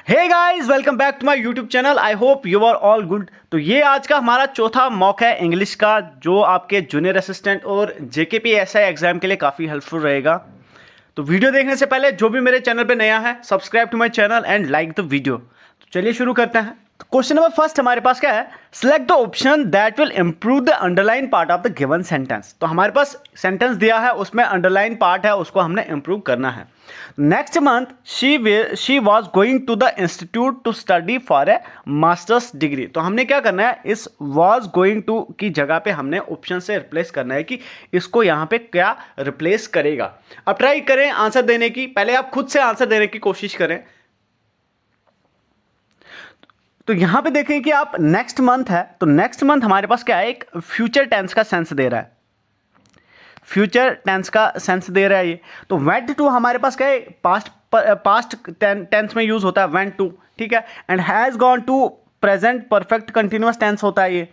Hey guys, welcome back to my YouTube channel. I hope you are all good. तो ये आज का हमारा चौथा मॉक है इंग्लिश का, जो आपके जूनियर असिस्टेंट और जेकेपीएसआई एग्जाम के लिए काफ़ी हेल्पफुल रहेगा। तो वीडियो देखने से पहले जो भी मेरे चैनल पे नया है, subscribe to my channel and like the video. तो चलिए शुरू करते हैं। तो क्वेश्चन नंबर फर्स्ट हमारे पास क्या है? Select the option that will improve the underline part of the given sentence. तो हमारे पास सेंटेंस दिया है, उसमें अंडरलाइन पार्ट है, उसको हमने इंप्रूव करना है। Next month she was going to the institute to study for a master's degree. तो हमने क्या करना है, इस वॉज गोइंग टू की जगह पे हमने ऑप्शन से रिप्लेस करना है कि इसको यहाँ पे क्या रिप्लेस करेगा। अब ट्राई करें आंसर देने की, पहले आप खुद से आंसर देने की कोशिश करें। तो यहां पे देखें कि आप नेक्स्ट मंथ है, तो नेक्स्ट मंथ हमारे पास क्या है, एक फ्यूचर टेंस का सेंस दे रहा है। फ्यूचर टेंस का सेंस दे रहा है ये। तो वेंट टू हमारे पास क्या है, पास्ट टेंस में यूज होता है वेंट टू, ठीक है। And has gone to present perfect continuous tense होता है ये।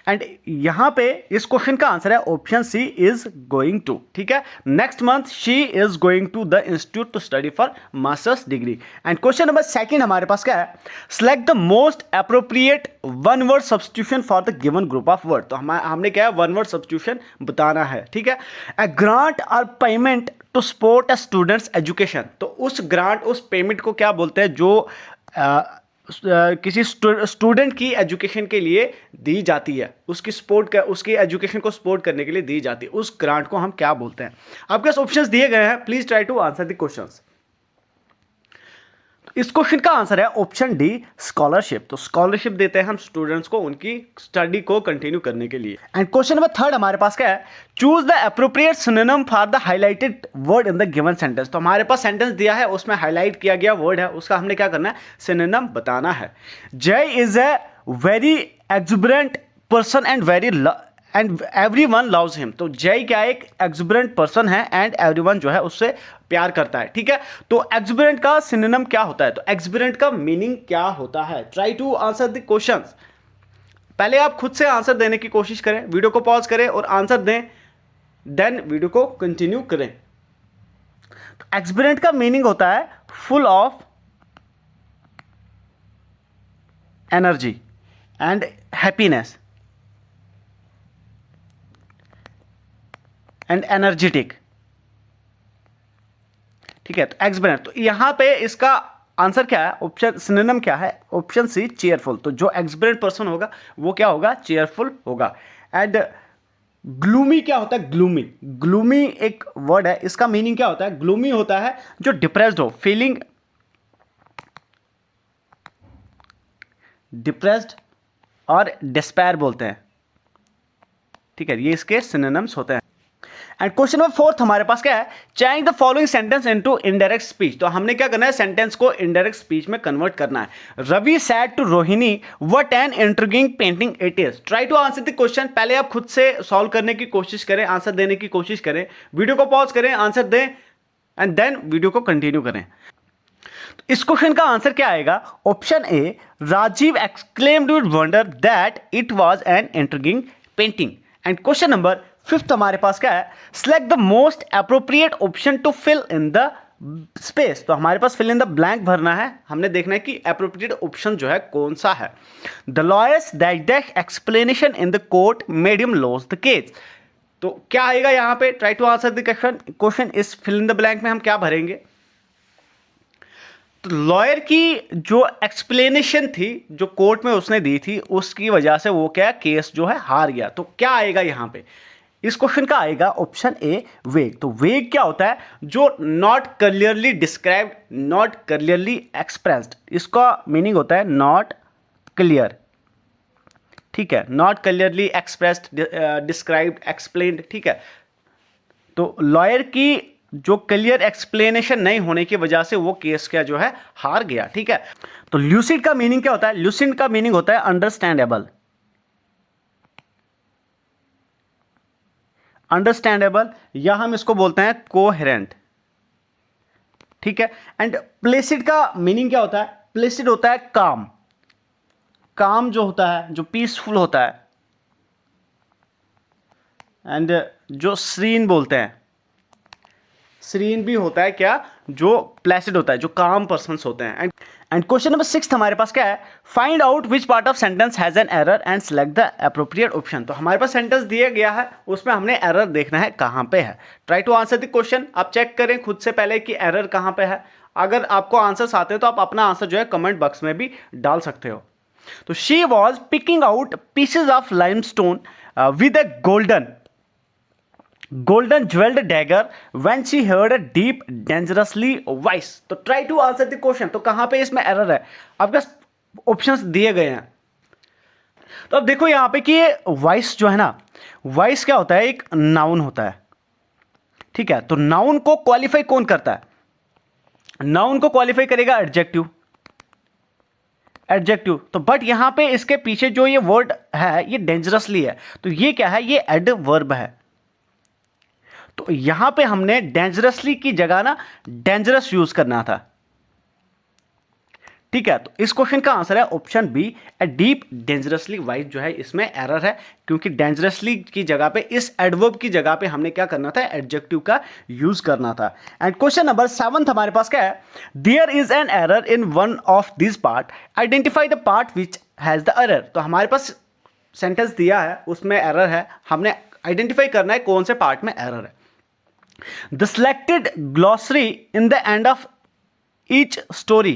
एंड यहां पे इस क्वेश्चन का आंसर है option C, is going to, ठीक है। Next month she is going to the institute to study for master's degree. And question number second हमारे पास क्या है? Select the most appropriate one word substitution for the given group of word. तो हमने क्या है, वन वर्ड सब्स्टिट्यूशन बताना है, ठीक है। A grant or payment to support a student's education. तो उस ग्रांट, उस पेमेंट को क्या बोलते हैं जो किसी स्टूडेंट की एजुकेशन के लिए दी जाती है, उसकी एजुकेशन को सपोर्ट करने के लिए दी जाती है, उस ग्रांट को हम क्या बोलते हैं। आपके पास ऑप्शंस दिए गए हैं, please try to answer the questions. इस क्वेश्चन का आंसर है ऑप्शन डी, स्कॉलरशिप। तो स्कॉलरशिप देते हैं हम स्टूडेंट्स को उनकी स्टडी को कंटिन्यू करने के लिए। एंड क्वेश्चन नंबर थर्ड हमारे पास क्या है? Choose the appropriate synonym for the highlighted word in the given sentence. तो हमारे पास सेंटेंस दिया है, उसमें हाईलाइट किया गया वर्ड है, उसका हमने क्या करना है, सिनोनिम बताना है। जय is a very exuberant person and everyone loves him. तो जय क्या एक एक्सुबरेंट पर्सन है एंड एवरीवन जो है उससे प्यार करता है, ठीक है। तो एक्सुबरेंट का सिनोनिम क्या होता है? तो एक्सुबरेंट का मीनिंग क्या होता है? Try to answer the questions. पहले आप खुद से आंसर देने की कोशिश करें, वीडियो को पॉज करें और आंसर दें, देन वीडियो को कंटिन्यू करें। तो एक्सुबरेंट का मीनिंग होता है full of energy and happiness and energetic, ठीक है। तो एक्सुबरेंट, तो यहां पे इसका आंसर क्या है, ऑप्शन सिनोनिम क्या है? Option C, cheerful. तो जो एक्सुबरेंट पर्सन होगा वो क्या होगा, चीयरफुल होगा। एंड ग्लूमी क्या होता है? ग्लूमी एक वर्ड है, इसका मीनिंग क्या होता है? ग्लूमी होता है जो डिप्रेस्ड हो, फीलिंग डिप्रेस्ड और डिस्पेयर बोलते हैं, ठीक है। ये इसके सिनोनिम्स होते हैं। एंड क्वेश्चन नंबर फोर्थ हमारे पास क्या है? Change the following sentence into indirect speech. तो हमने क्या करना है, सेंटेंस को इनडायरेक्ट स्पीच में कन्वर्ट करना है। Ravi said to Rohini what an intriguing painting it is. Try to answer the question. पहले आप खुद से सॉल्व करने की कोशिश करें, आंसर देने की कोशिश करें, वीडियो को पॉज करें, आंसर दें एंड देन वीडियो को कंटिन्यू करें। तो इस क्वेश्चन का आंसर क्या आएगा? Option A, Rajiv exclaimed with wonder that it was an intriguing painting. And question number fifth हमारे पास क्या है? Select the most appropriate option to fill in the space. तो हमारे पास फिल इन द ब्लैंक भरना है, हमने देखना है कि अप्रोप्रिएट ऑप्शन जो है कौन सा है। The lawyers that explanation in the court made him loss the case. तो क्या आएगा यहां पे? Try to answer the question. इस फिल इन द ब्लैंक में हम क्या भरेंगे? तो लॉयर की जो एक्सप्लेनेशन थी, जो कोर्ट में उसने दी थी, उसकी वजह से वो क्या, केस जो है हार गया। तो क्या आएगा यहां पे? इस क्वेश्चन का आएगा ऑप्शन ए, वेग। तो वेग क्या होता है? जो not clearly described, not clearly expressed, इसका मीनिंग होता है नॉट क्लियर, ठीक है। Not clearly expressed, described, explained, ठीक है। तो लॉयर की जो क्लियर एक्सप्लेनेशन नहीं होने की वजह से वो केस क्या जो है हार गया, ठीक है। तो ल्यूसिड का मीनिंग क्या होता है? ल्यूसिड का मीनिंग होता है अंडरस्टैंडेबल, अंडरस्टैंडेबल, या हम इसको बोलते हैं कोहेरेंट, ठीक है। एंड प्लेसिड का मीनिंग क्या होता है? प्लेसिड होता है काम, काम जो होता है, जो पीसफुल होता है। एंड जो सीरीन बोलते हैं, सीरीन भी होता है क्या, जो प्लेसिड होता है, जो काम पर्सन्स होते हैं। एंड क्वेश्चन नंबर 6 हमारे पास क्या है, find out which part of sentence has an error and select the appropriate option. तो हमारे पास सेंटेंस दिया गया है, उसमें हमने एरर देखना है कहाँ पे है। Try to answer the question. आप चेक करें खुद से पहले कि एरर कहाँ पे है। अगर आपको आंसर्स आते हैं तो आप अपना आंसर जो है कमेंट बॉक्स में भी डाल सकते हो। तो she was picking out pieces of limestone with A golden jeweled dagger when she heard a deep dangerously voice। तो try to answer the question. तो कहां पे इसमें एरर है, आपके ऑप्शंस दिए गए हैं। तो अब देखो यहां पे कि ये वॉइस जो है ना, वॉइस क्या होता है, एक नाउन होता है, ठीक है। तो नाउन को क्वालिफाई कौन करता है, नाउन को क्वालिफाई करेगा एडजेक्टिव। एडजेक्टिव तो बट यहां पे इसके पीछे जो ये वर्ड है ये डेंजरसली है, तो ये क्या है, ये एडवर्ब है। तो यहां पे हमने डेंजरसली की जगह ना डेंजरस यूज करना था, ठीक है। तो इस क्वेश्चन का आंसर है option B, a deep dangerously wise जो है इसमें एरर है, क्योंकि डेंजरसली की जगह पे, इस एडवर्ब की जगह पे हमने क्या करना था, एडजेक्टिव का यूज करना था। एंड क्वेश्चन नंबर 7 हमारे पास क्या है, there is an error in one of this part, identify the part which has the error. तो हमारे पास सेंटेंस दिया है, उसमें एरर है, हमने आइडेंटिफाई करना है कौन से पार्ट में एरर है। The selected glossary in the end of each story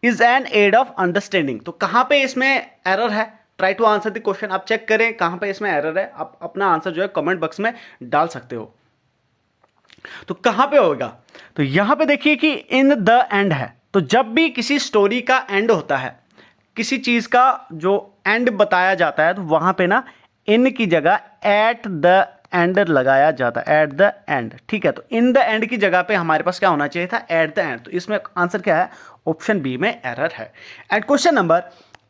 is an aid of understanding। तो कहां पे इसमें एरर है, try to answer the question. आप चेक करें कहां पे इसमें एरर है, आप अपना आंसर जो है कमेंट बॉक्स में डाल सकते हो। तो कहां पे होगा, तो यहां पे देखिए कि इन द एंड है। तो जब भी किसी स्टोरी का एंड होता है, किसी चीज का जो एंड बताया जाता है, तो वहां पे ना इन की जगह एट द एंड लगाया जाता है, एट द एंड, ठीक है। तो इन द एंड की जगह पे हमारे पास क्या होना चाहिए था, एट द एंड। तो इसमें आंसर क्या है, ऑप्शन बी में एरर है। एंड क्वेश्चन नंबर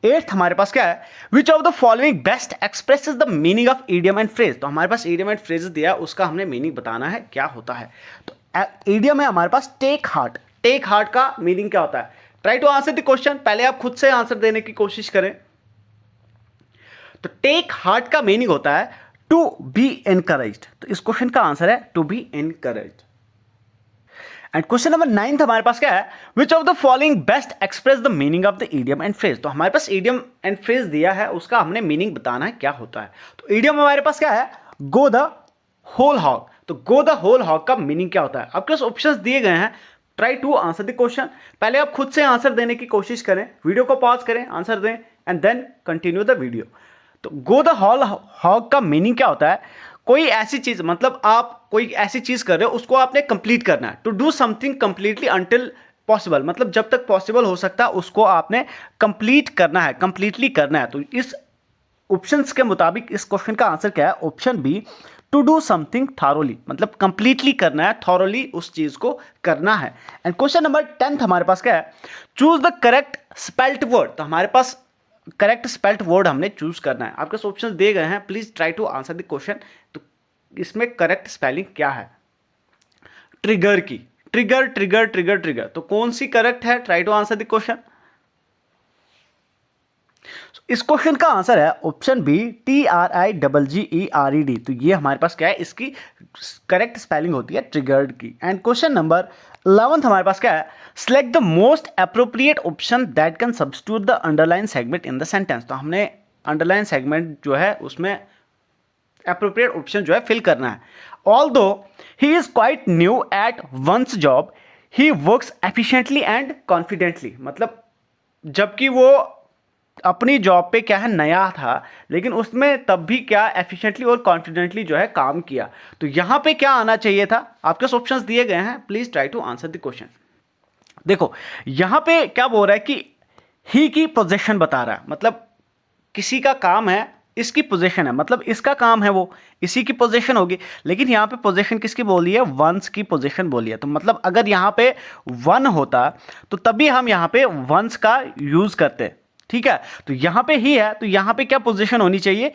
8 हमारे पास क्या है, which of the following best expresses the meaning of idiom and phrase. तो हमारे पास इडियम एंड फ्रेज दिया, उसका हमने मीनिंग बताना है क्या होता है। तो इडियम है हमारे पास टेक हार्ट। टेक हार्ट का मीनिंग क्या होता है, try to answer the question. पहले आप खुद से आंसर देने की कोशिश करें। तो टेक हार्ट का मीनिंग होता है टू बी एनकरेज्ड। तो इस क्वेश्चन का आंसर है to be encouraged. And question number 9 हमारे पास क्या है, which of the following best express the meaning of the idiom and phrase. तो हमारे पास इडियम एंड फ्रेज दिया है, उसका हमने मीनिंग बताना है क्या होता है। तो इडियम हमारे पास क्या है, गो द होल हॉग। तो गो द होल हॉग का मीनिंग क्या होता है, आपके पास ऑप्शंस दिए गए हैं। Try to answer the question. पहले आप खुद से आंसर देने की कोशिश करें, वीडियो को पॉज करें, आंसर दें and then continue the video. तो गो द होल हॉग का मीनिंग क्या होता है, कोई ऐसी चीज, मतलब आप कोई ऐसी चीज कर रहे हो, उसको आपने कंप्लीट करना है। To do something completely until possible, मतलब जब तक पॉसिबल हो सकता है उसको आपने कंप्लीट करना है, कंप्लीटली करना है। तो इस ऑप्शंस के मुताबिक इस क्वेश्चन का आंसर क्या है, option B, to do something thoroughly, मतलब कंप्लीटली करना है, थॉरोली उस चीज को करना है। एंड क्वेश्चन नंबर 10 हमारे पास क्या है, choose the correct spelt word. तो हमारे पास करेक्ट स्पेल्ट वर्ड हमने चूज करना है, आपके ऑप्शंस दिए गए हैं, please try to answer the question. तो इसमें करेक्ट स्पेलिंग क्या है, ट्रिगर की, ट्रिगर ट्रिगर ट्रिगर ट्रिगर, तो कौन सी करेक्ट है, try to answer the question. इस क्वेश्चन का आंसर है ऑप्शन बी, TRIGGERED। तो ये हमारे पास क्या है, इसकी करेक्ट स्पेलिंग होती है ट्रिगर्ड की। एंड क्वेश्चन नंबर 11 हमारे पास क्या है, select the most appropriate option that can substitute the underline segment in the sentence. तो हमने अंडरलाइन सेगमेंट जो है उसमें अप्रोप्रिएट ऑप्शन जो है फिल करना है। Although he is quite new at one's job, he works efficiently and confidently. मतलब जबकि वो अपनी जॉब पे क्या है, नया था, लेकिन उसमें तब भी क्या एफिशिएंटली और कॉन्फिडेंटली जो है काम किया। तो यहां पे क्या आना चाहिए था, आपके ऑप्शंस दिए गए हैं, please try to answer the question. देखो यहां पे क्या बोल रहा है कि ही की पोजीशन बता रहा है, मतलब किसी का काम है, इसकी पोजीशन है, मतलब इसका काम है, वो इसी की पोजीशन होगी। लेकिन यहां पे पोजीशन किसकी बोली है, वंस की पोजीशन बोली है। तो मतलब अगर यहां पे वन होता तो तभी हम यहां पे वंस का यूज करते, ठीक है। तो यहां पे ही है, तो यहां पे क्या पोजीशन होनी चाहिए,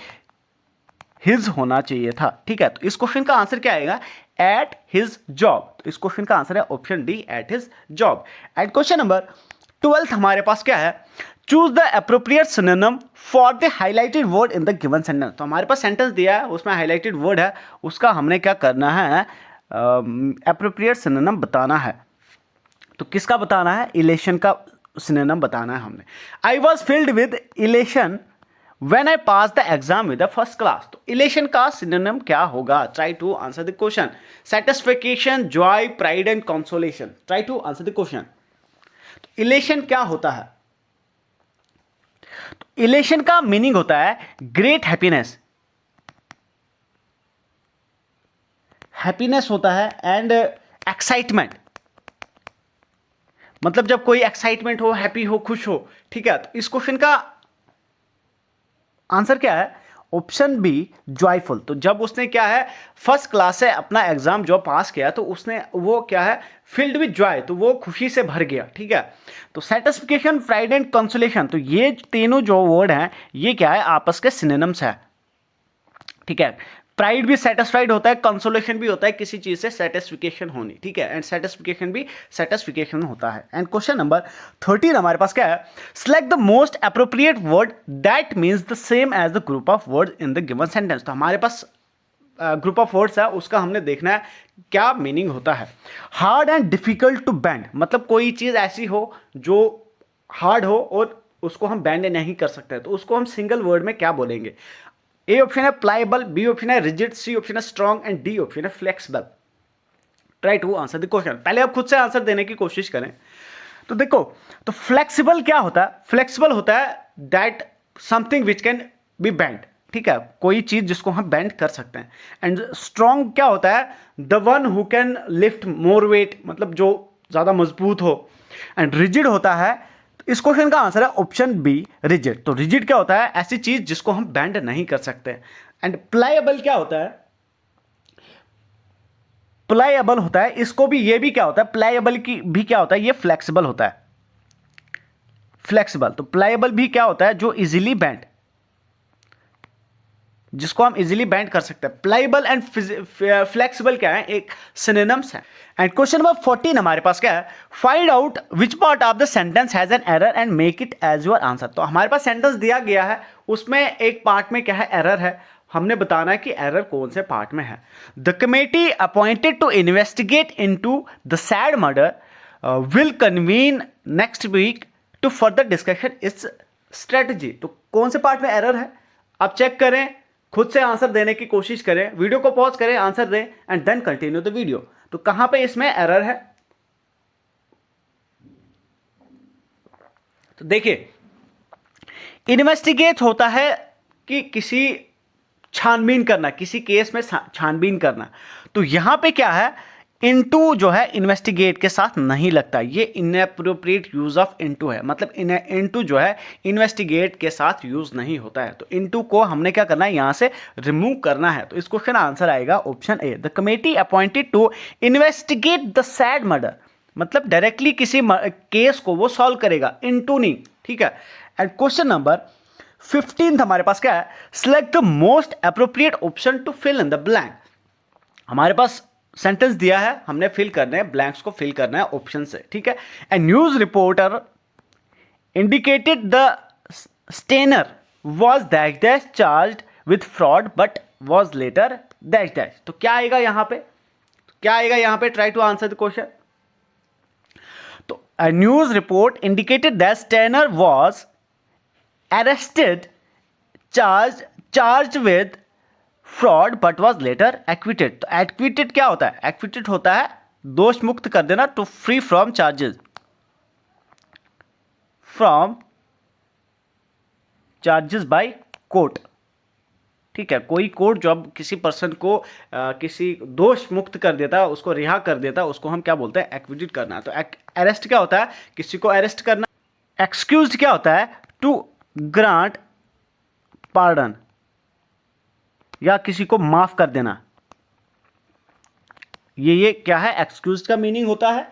हिज होना चाहिए था, ठीक है। तो इस क्वेश्चन का आंसर क्या आएगा, एट हिज जॉब। तो इस क्वेश्चन का आंसर है option D, at his job. And question number 12 हमारे पास क्या है, choose the appropriate synonym for the highlighted word in the given sentence. तो हमारे पास सेंटेंस दिया है, उसमें हाईलाइटेड वर्ड है, उसका हमने क्या करना है, एप्रोप्रिएट सिनोनिम बताना है। तो किसका बताना है? इलेशन का सिनोनिम बताना है हमने। I was filled with elation when I pass the exam with the first class. तो इलेशन का सिनोनिम क्या होगा? Try to answer the question. Satisfaction, joy, pride and consolation. Try to answer the question. तो elation क्या होता है? तो elation का मीनिंग होता है ग्रेट हैप्पीनेस, हैप्पीनेस होता है एंड एक्साइटमेंट, मतलब जब कोई एक्साइटमेंट हो, हैप्पी हो, खुश हो, ठीक है। तो इस क्वेश्चन का आंसर क्या है? Option B, joyful. तो जब उसने क्या है फर्स्ट क्लास से अपना एग्जाम जो पास किया तो उसने वो क्या है फिल्ड विद जॉय, तो वो खुशी से भर गया, ठीक है। तो सेटिस्फिकेशन, प्राइड एंड कंसोलेशन, तो ये तीनों जो वर्ड हैं ये क्या है आपस के सिनोनिम्स है, ठीक है। प्राइड भी सेटिस्फाइड होता है, कंसोलेशन भी होता है किसी चीज से सेटिस्फिकेशन होनी, ठीक है, एंड सेटिस्फिकेशन भी सेटिस्फिकेशन होता है। एंड क्वेश्चन नंबर 13 हमारे पास क्या है? Select the most appropriate word that means the same as the group of word in the given sentence. तो हमारे पास ग्रुप ऑफ वर्ड्स है, उसका हमने देखना है क्या मीनिंग होता है। Hard and difficult to bend, मतलब कोई चीज ऐसी हो जो हार्ड हो और उसको हम बैंड नहीं कर सकते, तो उसको हम सिंगल वर्ड में क्या बोलेंगे? ए ऑप्शन है प्लाइबल, बी ऑप्शन है रिजिड, सी ऑप्शन है स्ट्रॉन्ग एंड डी ऑप्शन है flexible. Try to answer the question. पहले आप खुद से आंसर देने की कोशिश करें। तो देखो, तो फ्लेक्सिबल क्या होता है? फ्लेक्सिबल होता है that something which can be bend, ठीक है, कोई चीज जिसको हम बेंड कर सकते हैं। एंड स्ट्रॉन्ग क्या होता है? The one who can lift more weight, मतलब जो ज्यादा मजबूत हो। एंड रिजिड होता है, इस क्वेश्चन का आंसर है ऑप्शन बी, रिजिड। तो रिजिड क्या होता है? ऐसी चीज जिसको हम बेंड नहीं कर सकते। एंड प्लाएबल क्या होता है? प्लाएबल होता है, इसको भी, ये भी क्या होता है? प्लाएबल की भी क्या होता है? ये फ्लेक्सिबल होता है, फ्लेक्सिबल। तो प्लाएबल भी क्या होता है? जो इजीली बेंड, जिसको हम इजीली बेंड कर सकते हैं। प्लाएबल एंड फ्लेक्सिबल क्या है? एक सिनोनिम्स है। एंड क्वेश्चन नंबर 14 हमारे पास क्या है? Find out which part of the sentence has an error and make it as your answer. तो हमारे पास सेंटेंस दिया गया है, उसमें एक पार्ट में क्या है? एरर है। हमने बताना है कि एरर कौन से पार्ट में है। The committee appointed to investigate into the sad murder will convene next week to further discussion its strategy. तो कौन से पार्ट में एरर है? आप चेक करें, खुद से आंसर देने की कोशिश करें, वीडियो को पॉज करें, आंसर दें and then continue the video. तो कहां पे इसमें एरर है? तो देखिए, इन्वेस्टिगेट होता है कि किसी छानबीन करना, किसी केस में छानबीन करना। तो यहां पे क्या है? इनटू जो है इन्वेस्टिगेट के साथ नहीं लगता, ये इनएप्रोप्रिएट यूज ऑफ इनटू है, मतलब इनटू जो है इन्वेस्टिगेट के साथ यूज नहीं होता है। तो इनटू को हमने क्या करना है? यहां से रिमूव करना है। तो इस क्वेश्चन आंसर आएगा option A, the committee appointed to investigate the sad murder, मतलब डायरेक्टली किसी केस को वो सॉल्व करेगा, इनटू नहीं, ठीक है। एंड क्वेश्चन नंबर 15 हमारे पास क्या है? Select the most appropriate option to fill in the blank. हमारे पास सेंटेंस दिया है, हमने फिल करना है, ब्लैंक्स को फिल करना है ऑप्शन से, ठीक है। A news reporter indicated the stainer was dash dash charged with fraud but was later dash dash. तो क्या आएगा यहां पे? क्या आएगा यहां पे? Try to answer the question. तो a news report indicated that Steiner was arrested, charged with fraud but was later acquitted। तो acquitted क्या होता है? acquitted होता है दोष मुक्त कर देना, to free from charges, from charges by court, ठीक है। कोई कोर्ट जो अब किसी पर्सन को किसी दोष मुक्त कर देता है, उसको रिहा कर देता है, उसको हम क्या बोलते हैं? एक्विटेड करना। तो अरेस्ट क्या होता है? किसी को अरेस्ट करना। एक्सक्यूज्ड क्या होता है? टू ग्रांट पार्डन, या किसी को माफ कर देना। ये क्या है? एक्सक्यूज्ड का मीनिंग होता है।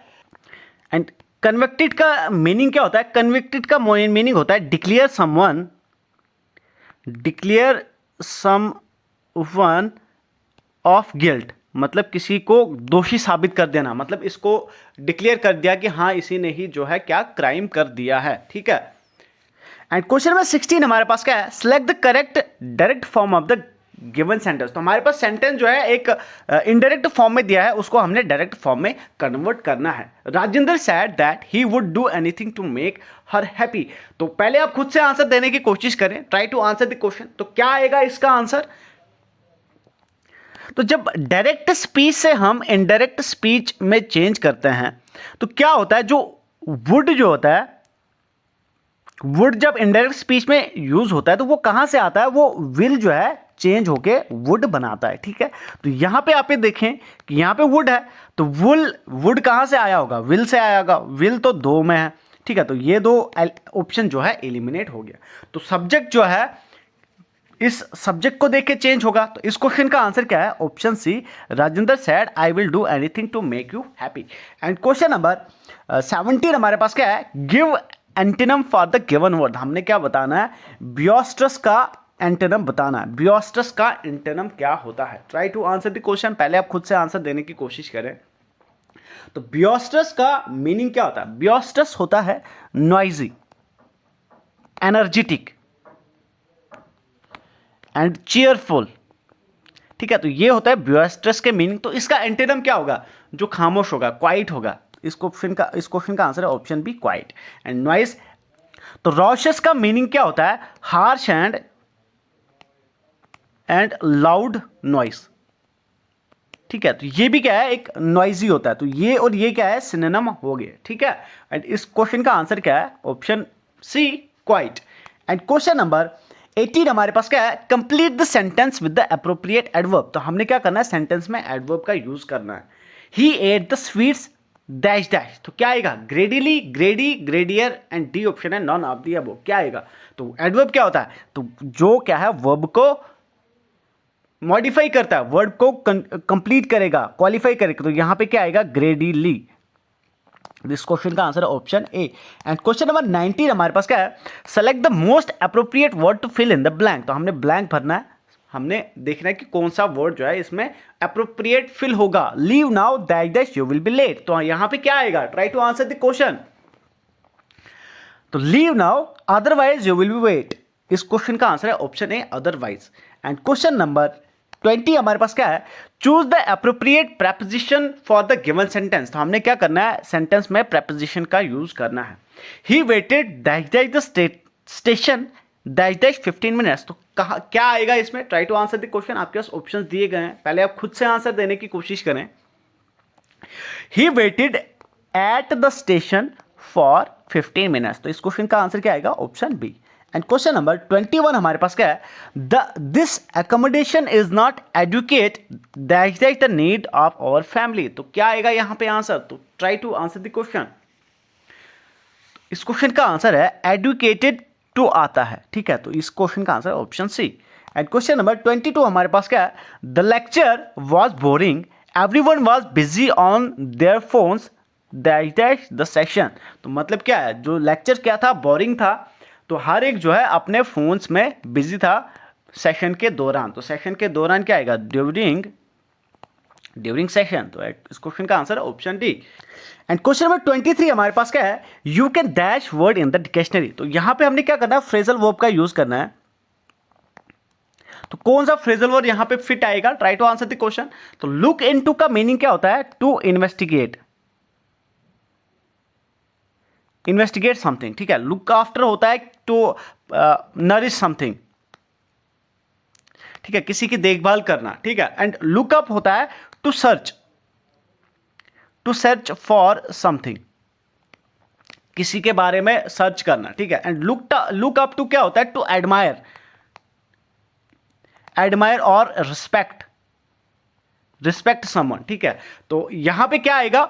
एंड कन्विक्टेड का मीनिंग क्या होता है? कन्विक्टेड का मीनिंग होता है declare someone, declare someone of guilt, मतलब किसी को दोषी साबित कर देना, मतलब इसको डिक्लेयर कर दिया कि हाँ इसी ने ही जो है क्या क्राइम कर दिया है, ठीक है। एंड क्वेश्चन नंबर 16 हमारे पास क्या है? Select the correct direct form of the given sentence. तो हमारे पास सेंटेंस जो है एक इनडायरेक्ट फॉर्म में दिया है, उसको हमने डायरेक्ट फॉर्म में कन्वर्ट करना है। Rajendra said that he would do anything to make her happy. तो पहले आप खुद से आंसर देने की कोशिश करें, try to answer the question. तो क्या आएगा इसका आंसर? तो जब डायरेक्ट स्पीच से हम इनडायरेक्ट स्पीच में चेंज करते हैं तो क्या होता है, जो वुड जो होता है, वुड जब इनडायरेक्ट स्पीच में यूज होता है तो वो कहां से आता है, वो विल जो है चेंज होके वुड बनाता है। ठीक है, तो यहां पे आप ये देखें कि यहां पे वुड है, तो वुड कहां से आया होगा, विल से आया होगा। विल तो दो में है। ठीक है, तो ये दो ऑप्शन जो है एलिमिनेट हो गया। तो सब्जेक्ट जो है इस सब्जेक्ट को देख के चेंज होगा। तो इस क्वेश्चन का आंसर क्या है? Option C, Rajendra said I will do anything to make you happy. And question number 17 हमारे पास क्या है? Give antonym for the given word. हमने क्या बताना है? बियोस्ट्रस का एंटोनिम बताना है। बियोस्ट्रस का एंटोनिम क्या होता है? Try to answer the question. पहले आप खुद से आंसर देने की कोशिश करें। तो बियोस्ट्रस का मीनिंग क्या होता है? बियोस्ट्रस होता है नॉइजी, एनर्जेटिक एंड चीयरफुल। ठीक है, तो ये होता है बियोस्ट्रस के मीनिंग। तो इसका एंटोनिम क्या होगा? जो खामोश होगा, क्वाइट होगा। इस क्वेश्चन का आंसर है option B, quiet. And noise, तो रॉशस का मीनिंग क्या होता है? Harsh and loud noise. ठीक है, तो ये भी क्या है? एक नॉइजी होता है। तो ये और ये क्या है? सिनोनिम हो गए। ठीक है, एंड इस क्वेश्चन का आंसर क्या है? Option C, quiet. And question number 18 हमारे पास क्या है? Complete the sentence with the appropriate adverb. तो हमने क्या करना है? सेंटेंस में एडवर्ब का यूज करना है। He ate the sweets dash dash. तो क्या आएगा? Greedily, greedy, greedier and D option है नॉन ऑफ दी अबव। क्या आएगा? तो एडवर्ब क्या होता है? तो जो क्या है, वर्ब को मॉडिफाई करता है, वर्ब को कंप्लीट करेगा, क्वालिफाई करेगा। तो यहां पे क्या आएगा? ग्रेडीली। दिस क्वेश्चन का आंसर है option A. And question number 19 हमारे पास क्या है? Select the most appropriate word to fill in the blank. तो हमने ब्लैंक भरना है, हमने देखना है कि कौन सा वर्ड जो है इसमें अप्रोप्रिएट फिल होगा। Leave now that that you will be late. तो यहां पे क्या आएगा? Try to answer the question. तो leave now, otherwise you will be wait. इस क्वेश्चन का आंसर है option A, otherwise. And question number 20 हमारे पास क्या है? Choose the appropriate preposition for the given sentence. तो हमने क्या करना है? सेंटेंस में प्रेपोजिशन का यूज करना है। He waited dash dash the station dash dash 15 minutes. तो कहा क्या आएगा इसमें? Try to answer the question. आपके पास ऑप्शंस दिए गए हैं, पहले आप खुद से आंसर देने की कोशिश करें। He waited at the station for 15 minutes. तो इस क्वेश्चन का आंसर क्या आएगा? Option B. And question number 21 हमारे पास क्या है? This accommodation is not adequate dash dash the need of our family. तो क्या आएगा यहां पे आंसर? तो try to answer the question. इस क्वेश्चन का आंसर है एडुकेटेड टू आता है। ठीक है, तो इस क्वेश्चन का answer option C. And question number 22 हमारे पास क्या है? The lecture was boring, everyone was busy on their phones दैश dash the session. तो मतलब क्या है? जो लेक्चर क्या था? बोरिंग था। तो हर एक जो है अपने फोन्स में बिजी था सेशन के दौरान। तो सेशन के दौरान क्या आएगा? During session. तो इस क्वेश्चन का आंसर है option D. And question number 23 हमारे पास क्या है? You can dash word in the dictionary. तो यहां पे हमने क्या करना है? फ्रेजल वर्ब का यूज करना है। तो कौन सा फ्रेजल वर्ब यहां पे फिट आएगा? Try to answer the question. तो लुक इनटू का मीनिंग क्या होता है? To investigate, investigate something. ठीक है, लुक आफ्टर होता है टू नरिश समथिंग। ठीक है, किसी की देखभाल करना। ठीक है, एंड लुक अप होता है टू सर्च फॉर समथिंग, किसी के बारे में सर्च करना। ठीक है, एंड लुक अप टू क्या होता है? टू एडमायर और रिस्पेक्ट समवन। ठीक है, तो यहां पे क्या आएगा?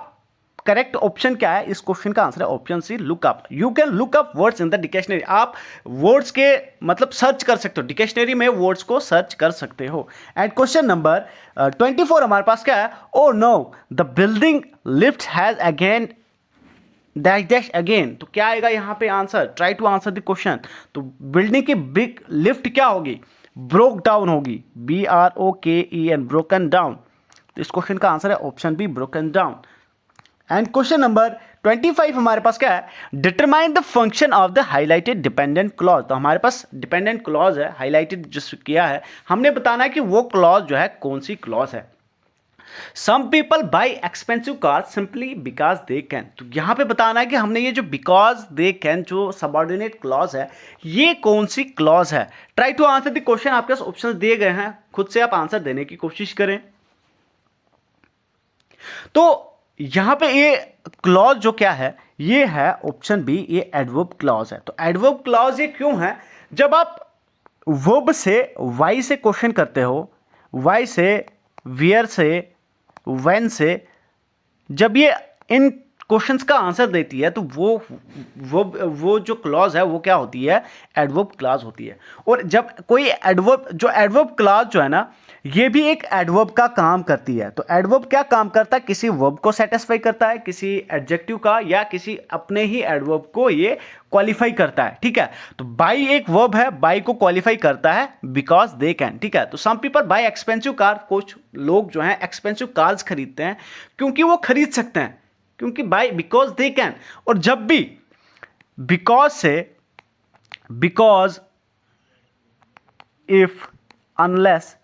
करेक्ट ऑप्शन क्या है? इस क्वेश्चन का आंसर है option C, look up. You can look up words in the dictionary. आप वर्ड्स के मतलब सर्च कर सकते हो, डिक्शनरी में वर्ड्स को सर्च कर सकते हो। एंड क्वेश्चन नंबर 24 हमारे पास क्या है? Oh no, the building lift has again dash dash again. तो क्या आएगा यहां पे answer? Try to answer the question. तो बिल्डिंग की बिग लिफ्ट क्या होगी? ब्रोक डाउन होगी, BROKEN, ब्रोकन डाउन। तो इस क्वेश्चन का आंसर है option B, broken down. And question number 25 हमारे पास क्या है, determine the function of the highlighted dependent clause. तो हमारे पास डिपेंडेंट क्लॉज है, हाईलाइटेड जिस किया है, हमने बताना है कि वो क्लॉज जो है कौन सी क्लॉज है। Some people buy expensive car simply because they can. तो यहां पे बताना है कि हमने ये जो बिकॉज दे कैन जो सबऑर्डिनेट क्लॉज है, ये कौन सी क्लॉज है। Try to answer the question, आपके पास ऑप्शन दिए गए हैं, खुद से आप आंसर देने की कोशिश करें। तो यहां पे ये क्लॉज जो क्या है, ये है ऑप्शन बी, ये एडवर्ब क्लॉज है। तो एडवर्ब क्लॉज ये क्यों है, जब आप वर्ब से वाई से क्वेश्चन करते हो, वाई से, वियर से, व्हेन से, जब ये इन क्वेश्चंस का आंसर देती है तो वो जो क्लॉज है वो क्या होती है, एडवर्ब क्लॉज होती है। और जब कोई एडवर्ब क्लॉज जो है ना, ये भी एक एडवर्ब का काम करती है। तो एडवर्ब क्या काम करता है, किसी वर्ब को सेटिस्फाई करता है, किसी एडजेक्टिव का या किसी अपने ही एडवर्ब को ये क्वालिफाई करता है, ठीक है। तो बाई एक वर्ब है, बाई को क्वालिफाई करता है बिकॉज दे कैन, ठीक है। तो some people buy expensive car, कुछ लोग जो हैं एक्सपेंसिव कार्स खरीदते हैं क्योंकि वो खरीद सकते हैं, क्योंकि बाई बिकॉज दे कैन। और जब भी बिकॉज से, बिकॉज, इफ, अनलेस,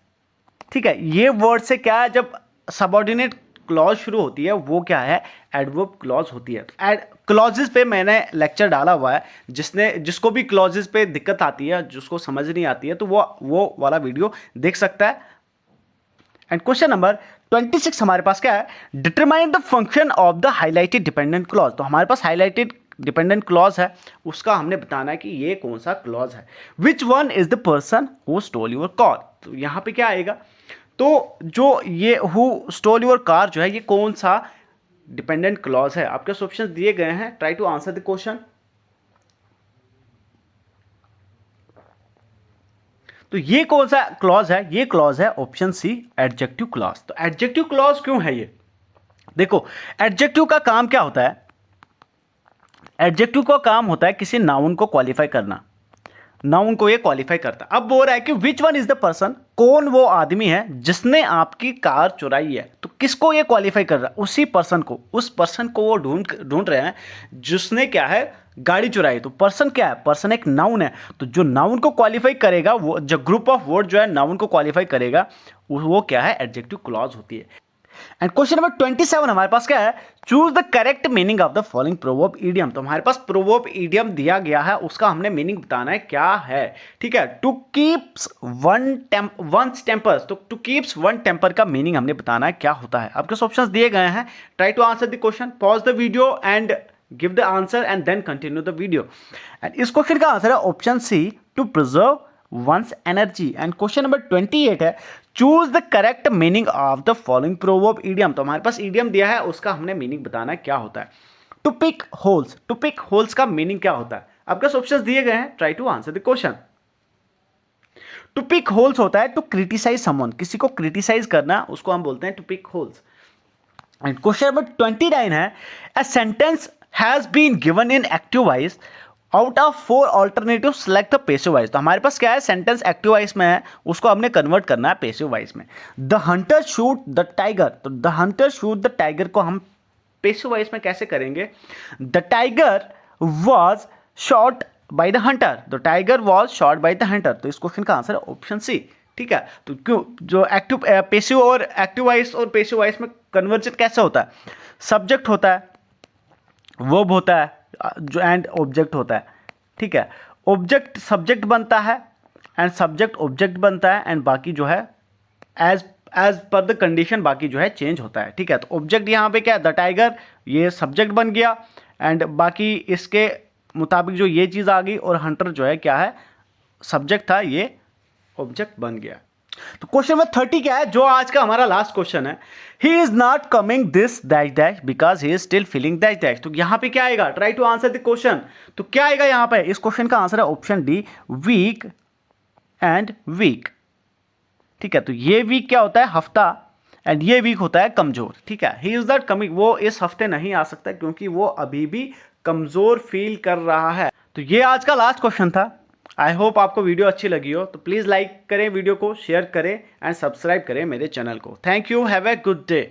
ठीक है, ये वर्ड से क्या है, जब सबऑर्डिनेट क्लॉज शुरू होती है वो क्या है, एडवर्ब क्लॉज होती है। क्लॉजेस पे मैंने लेक्चर डाला हुआ है, जिसको भी क्लॉजेस पे दिक्कत आती है, जिसको समझ नहीं आती है, तो वो वाला वीडियो देख सकता है। एंड क्वेश्चन नंबर 26 हमारे पास क्या है, determine the function of the highlighted dependent clause. तो हमारे पास हाईलाइटेड डिपेंडेंट क्लॉज है, उसका हमने बताना है कि ये कौन सा क्लॉज है। Which one is the person who stole your car. तो यहां पे क्या आएगा, तो जो ये हु स्टोल योर कार जो है, ये कौन सा डिपेंडेंट क्लॉज है। आपके ऑप्शन दिए गए हैं, try to answer the question. तो ये कौन सा क्लॉज है, ये क्लॉज है ऑप्शन सी, एडजेक्टिव क्लॉज। तो एडजेक्टिव क्लॉज क्यों है ये, देखो एडजेक्टिव का काम क्या होता है, एडजेक्टिव का काम होता है किसी नाउन को क्वालिफाई करना, नाउन को ये क्वालिफाई करता है। अब बोल रहा है कि which one is the person, कौन वो आदमी है जिसने आपकी कार चुराई है। तो किसको ये क्वालिफाई कर रहा है, उसी पर्सन को, उस पर्सन को वो ढूंढ रहे हैं जिसने क्या है, गाड़ी चुराई। तो पर्सन क्या है, पर्सन एक नाउन है। तो जो नाउन को क्वालिफाई करेगा, वो जो ग्रुप ऑफ वर्ड जो है नाउन को क्वालिफाई करेगा, वो क्या है, एडजेक्टिव क्लॉज होती है। एंड क्वेश्चन नंबर 27 हमारे पास क्या है, choose the correct meaning of the following proverb idiom. तो हमारे पास प्रोवर्ब इडियम दिया गया है, उसका हमने मीनिंग बताना है क्या है, ठीक है। टू कीप्स वंस टेम्पर, तो टू कीप्स वन टेम्पर का मीनिंग हमने बताना है क्या होता है। आपके ऑप्शंस दिए गए हैं, try to answer the question, pause the video and give the answer and then continue the video. And इस क्वेश्चन का आंसर है option C, to preserve one's energy. And question number 28 है, choose the correct meaning of the following proverb idiom. तो हमारे पास idiom दिया है, उसका हमने मीनिंग बताना है क्या होता है। To pick holes, to pick holes का मीनिंग क्या होता है। आपके ऑप्शंस दिए गए हैं, try to answer the question. To pick holes होता है टू क्रिटिसाइज समवन, किसी को क्रिटिसाइज करना, उसको हम बोलते हैं to pick holes. And question number 29 है, a sentence has been given in active voice, out of 4 alternative select the passive voice. तो हमारे पास क्या है, सेंटेंस एक्टिव वॉइस में है, उसको हमने कन्वर्ट करना है पैसिव वॉइस में। The hunter shoot the tiger, तो the hunter shoot the tiger को हम पैसिव वॉइस में कैसे करेंगे, the tiger was shot by the hunter, the tiger was shot by the hunter. तो इस क्वेश्चन का आंसर है ऑप्शन सी, ठीक है। तो क्यों, जो एक्टिव पैसिव और एक्टिव वॉइस और पैसिव वॉइस में कन्वर्जन कैसे होता है, सब्जेक्ट होता है, वर्ब होता है, जो एंड ऑब्जेक्ट होता है, ठीक है। ऑब्जेक्ट सब्जेक्ट बनता है एंड सब्जेक्ट ऑब्जेक्ट बनता है, एंड बाकी जो है एज पर द कंडीशन बाकी जो है चेंज होता है, ठीक है। तो ऑब्जेक्ट यहाँ पे क्या है, द टाइगर, ये सब्जेक्ट बन गया, एंड बाकी इसके मुताबिक जो ये चीज़ आ गई, और हंटर जो है क्या है, सब्जेक्ट था, ये ऑब्जेक्ट बन गया। तो क्वेश्चन नंबर 30 क्या है, जो आज का हमारा लास्ट क्वेश्चन है, he is not coming this dash dash because he is still feeling dash dash. तो यहां पे क्या आएगा, try to answer the question. तो क्या आएगा यहां पे, इस क्वेश्चन का आंसर है option D, weak and weak, ठीक है। तो ये वीक क्या होता है, हफ्ता, एंड ये वीक होता है कमजोर, ठीक है। ही इज नॉट कमिंग, वो इस हफ्ते नहीं आ सकता क्योंकि वो अभी भी कमजोर फील कर रहा है। तो ये आज का लास्ट क्वेश्चन था। आई होप आपको वीडियो अच्छी लगी हो, तो प्लीज़ लाइक करें वीडियो को, शेयर करें एंड सब्सक्राइब करें मेरे चैनल को। Thank you, have a good day.